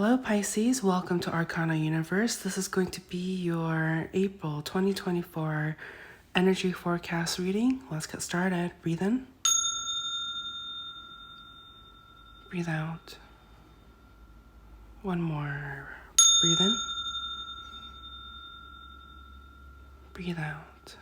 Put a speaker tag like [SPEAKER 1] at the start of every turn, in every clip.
[SPEAKER 1] Hello Pisces, welcome to ArcanaUniverse. This is going to be your April 2024 energy forecast reading. Let's get started. Breathe in. Breathe out. One more. Breathe in. Breathe out.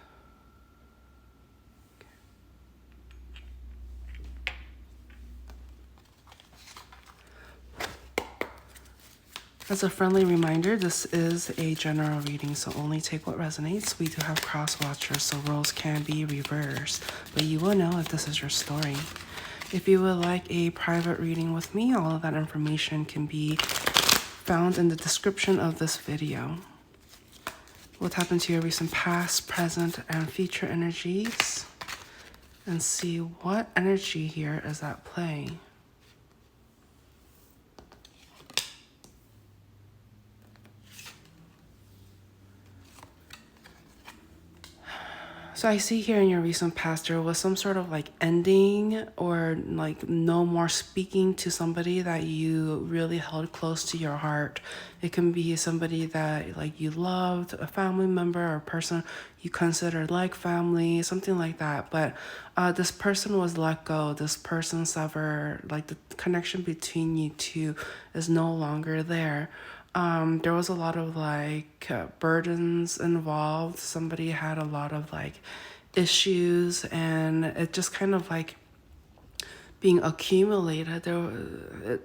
[SPEAKER 1] As a friendly reminder, this is a general reading, so only take what resonates. We do have cross watchers, so roles can be reversed, but you will know if this is your story. If you would like a private reading with me, all of that information can be found in the description of this video. We'll tap into your recent past, present, and future energies and see what energy here is at play. So I see here in your recent past, there was some sort of like ending or like no more speaking to somebody that you really held close to your heart. It can be somebody that like you loved, a family member or a person you considered like family, something like that. But this person was let go. This person severed, like the connection between you two is no longer there. There was a lot of like burdens involved. Somebody had a lot of like issues, and it just kind of like being accumulated.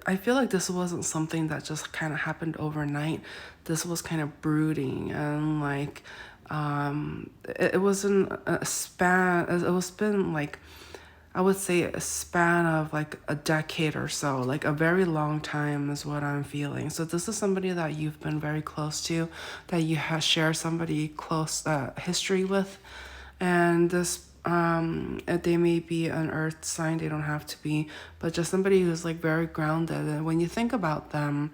[SPEAKER 1] I feel like this wasn't something that just kind of happened overnight. This was kind of brooding and like it wasn't a span. It was been like, I would say a span of like a decade or so, like a very long time is what I'm feeling. So this is somebody that you've been very close to, that you have shared somebody close history with. And this, they may be an earth sign, they don't have to be, but just somebody who's like very grounded. And when you think about them,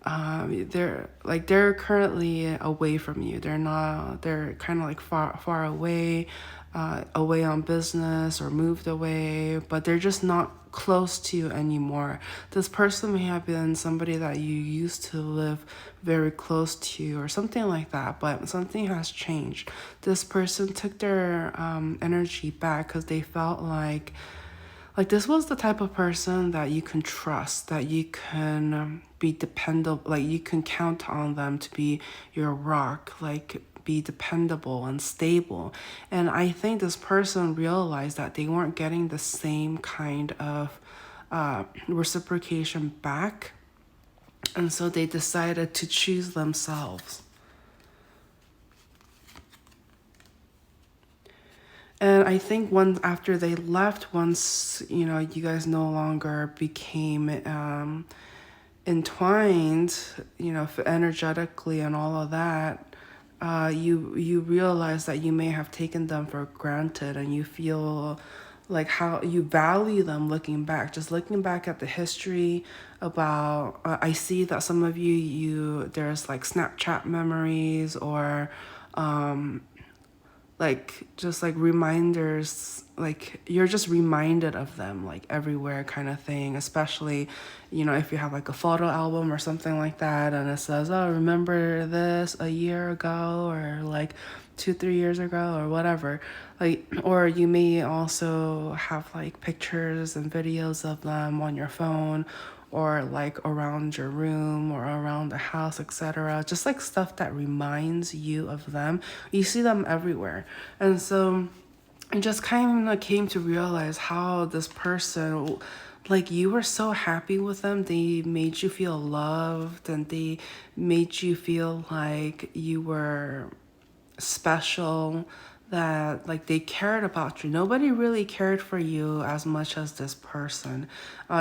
[SPEAKER 1] they're currently away from you. They're kind of like far away, away on business or moved away, but they're just not close to you anymore. This person may have been somebody that you used to live very close to or something like that, but something has changed. This person took their energy back because they felt like this was the type of person that you can trust, that you can be dependable, like you can count on them to be your rock, like be dependable and stable. And I think this person realized that they weren't getting the same kind of reciprocation back. And so they decided to choose themselves. And I think after they left, once, you know, you guys no longer became entwined, you know, energetically and all of that, you realize that you may have taken them for granted, and you feel like how you value them looking back. Just looking back at the history about, I see that some of there's like Snapchat memories or like just like reminders, like you're just reminded of them like everywhere kind of thing, especially, you know, if you have like a photo album or something like that and it says, oh, remember this a year ago or like 2-3 years ago or whatever, like, or you may also have like pictures and videos of them on your phone or like around your room or around the house, etc. Just like stuff that reminds you of them. You see them everywhere. And so I just kind of came to realize how this person, like you were so happy with them. They made you feel loved and they made you feel like you were special, that like they cared about you. Nobody really cared for you as much as this person.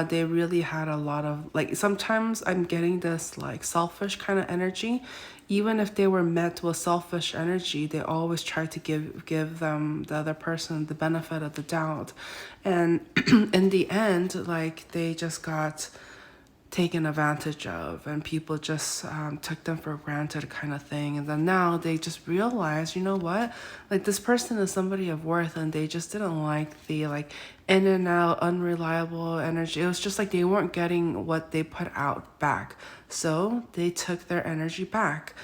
[SPEAKER 1] They really had a lot of like, sometimes I'm getting this like selfish kind of energy. Even if they were met with selfish energy, they always try to give them, the other person, the benefit of the doubt. And in the end, like they just got taken advantage of, and people just took them for granted kind of thing. And then now they just realize, you know what, like this person is somebody of worth, and they just didn't like the like in and out unreliable energy. It was just like they weren't getting what they put out back, so they took their energy back.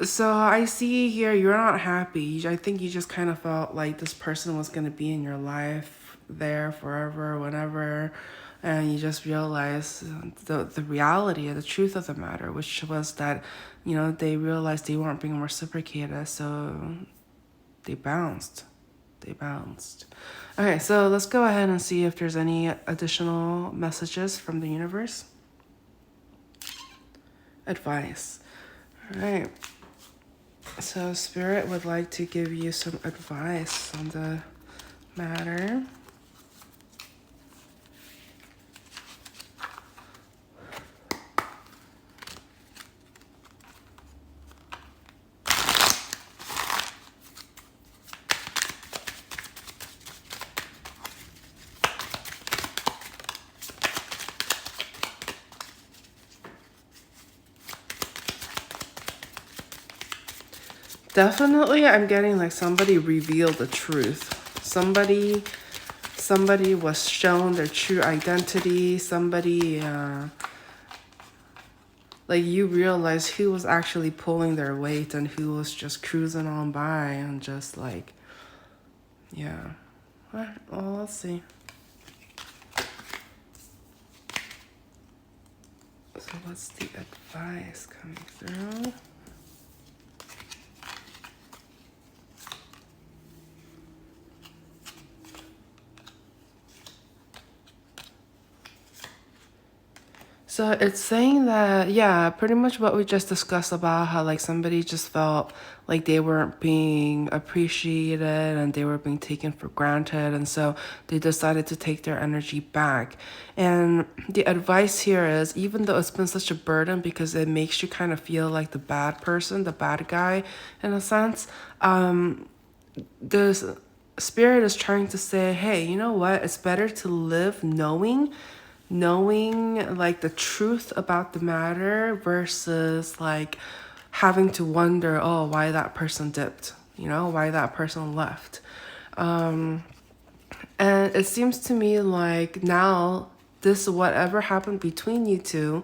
[SPEAKER 1] So I see here you're not happy. I think you just kind of felt like this person was going to be in your life there forever, whenever, and you just realized the reality of the truth of the matter, which was that, you know, they realized they weren't being reciprocated, so they bounced. They bounced. Okay, so let's go ahead and see if there's any additional messages from the universe. Advice. All right. So Spirit would like to give you some advice on the matter. Definitely, I'm getting like somebody revealed the truth. Somebody was shown their true identity. Somebody, like you realize who was actually pulling their weight and who was just cruising on by and just like, yeah. Well, let's see. So what's the advice coming through? So it's saying that, yeah, pretty much what we just discussed about how like somebody just felt like they weren't being appreciated and they were being taken for granted. And so they decided to take their energy back. And the advice here is, even though it's been such a burden because it makes you kind of feel like the bad person, the bad guy in a sense, the Spirit is trying to say, hey, you know what? It's better to live knowing like the truth about the matter versus like having to wonder, oh, why that person dipped, you know, why that person left. And it seems to me like now this whatever happened between you two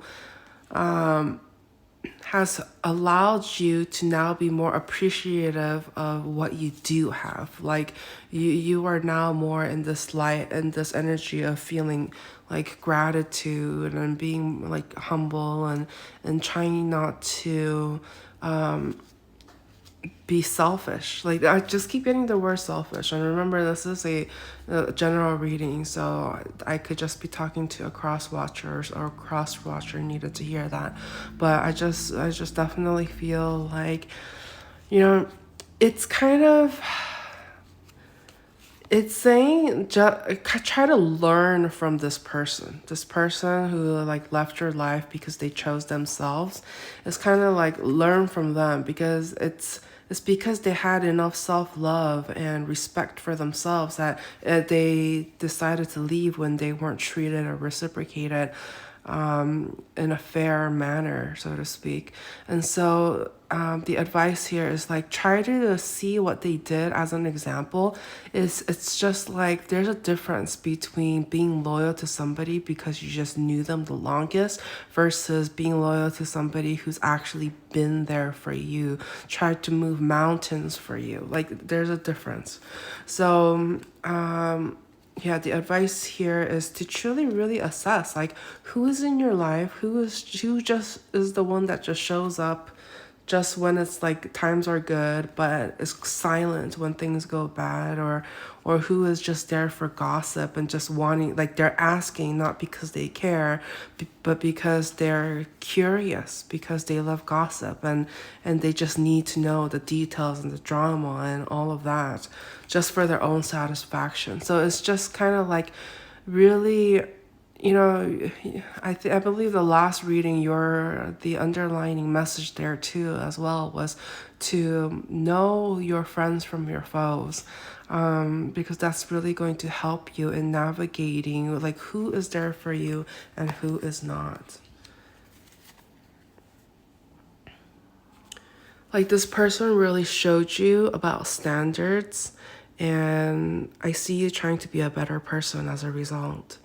[SPEAKER 1] has allowed you to now be more appreciative of what you do have. Like you are now more in this light and this energy of feeling like gratitude and being like humble and trying not to be selfish. Like I just keep getting the word selfish, and remember this is a general reading, so I could just be talking to a cross watcher, or a cross watcher needed to hear that. But I just definitely feel like, you know, it's kind of, it's saying try to learn from this person who like left your life because they chose themselves. It's kind of like learn from them, because it's because they had enough self-love and respect for themselves that they decided to leave when they weren't treated or reciprocated in a fair manner, so to speak. And so the advice here is like try to see what they did as an example. It's just like there's a difference between being loyal to somebody because you just knew them the longest versus being loyal to somebody who's actually been there for you, tried to move mountains for you. Like there's a difference. So yeah, the advice here is to truly really assess like who is in your life, who just is the one that just shows up just when it's like times are good but is silent when things go bad, or who is just there for gossip and just wanting, like they're asking not because they care but because they're curious, because they love gossip and they just need to know the details and the drama and all of that just for their own satisfaction. So it's just kind of like really, you know, I believe the last reading, the underlining message there too as well was to know your friends from your foes, because that's really going to help you in navigating like who is there for you and who is not. Like this person really showed you about standards, and I see you trying to be a better person as a result.